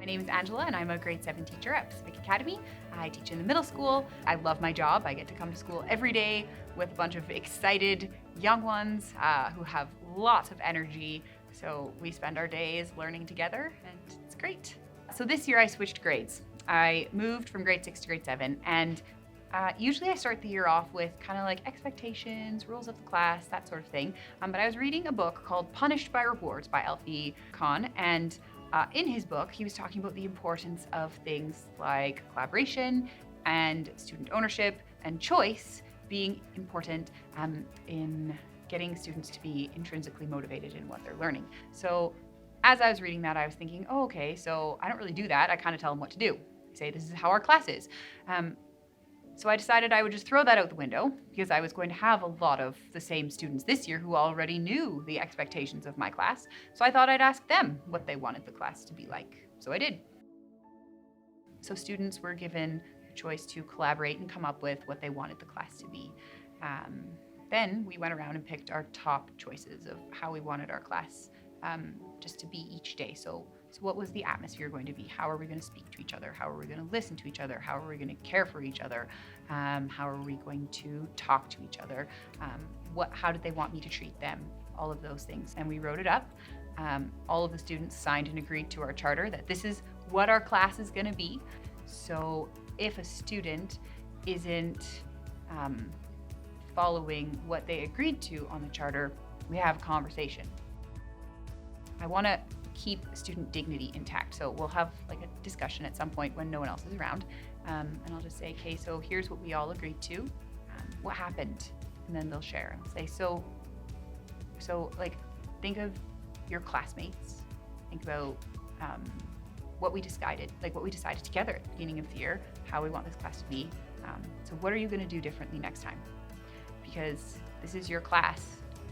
name is Angela and I'm a grade 7 teacher at Pacific Academy. I teach in the middle school. I love my job. I get to come to school every day with a bunch of excited young ones who have lots of energy. So we spend our days learning together and it's great. So this year I switched grades. I moved from grade 6 to grade 7 and usually I start the year off with kind of like expectations, rules of the class, that sort of thing. But I was reading a book called Punished by Rewards by Alfie Kohn, and in his book, he was talking about the importance of things like collaboration and student ownership and choice being important in getting students to be intrinsically motivated in what they're learning. So as I was reading that, I was thinking, oh, okay, so I don't really do that. I kind of tell them what to do. I say, this is how our class is. So I decided I would just throw that out the window because I was going to have a lot of the same students this year who already knew the expectations of my class. So I thought I'd ask them what they wanted the class to be like. So I did. So students were given a choice to collaborate and come up with what they wanted the class to be. Then we went around and picked our top choices of how we wanted our class just to be each day. So what was the atmosphere going to be? How are we going to speak to each other? How are we going to listen to each other? How are we going to care for each other? How are we going to talk to each other? How did they want me to treat them? All of those things. And we wrote it up. All of the students signed and agreed to our charter that this is what our class is going to be. So if a student isn't following what they agreed to on the charter, we have a conversation. I want to keep student dignity intact. So we'll have like a discussion at some point when no one else is around. And I'll just say, okay, so here's what we all agreed to. What happened? And then they'll share and say, so like, think of your classmates. Think about what we decided together at the beginning of the year, how we want this class to be. So what are you going to do differently next time? Because this is your class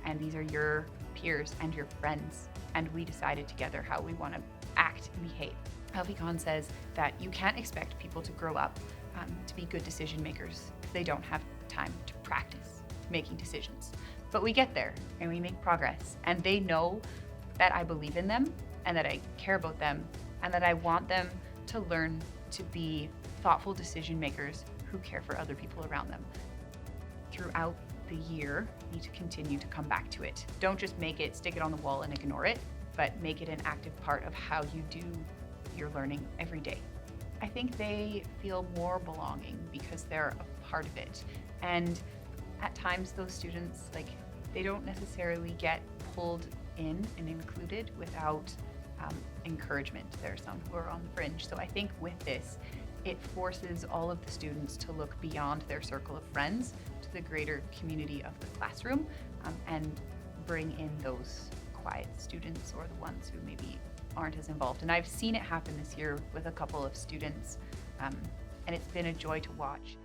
and these are your peers and your friends. And we decided together how we want to act and behave. Alfie Kohn says that you can't expect people to grow up to be good decision makers if they don't have time to practice making decisions. But we get there and we make progress, and they know that I believe in them and that I care about them and that I want them to learn to be thoughtful decision makers who care for other people around them. Throughout the year, you need to continue to come back to it. Don't just stick it on the wall and ignore it, but make it an active part of how you do your learning every day. I think they feel more belonging because they're a part of it. And at times those students, they don't necessarily get pulled in and included without encouragement. There are some who are on the fringe. So I think with this, it forces all of the students to look beyond their circle of friends to the greater community of the classroom and bring in those quiet students or the ones who maybe aren't as involved. And I've seen it happen this year with a couple of students, and it's been a joy to watch.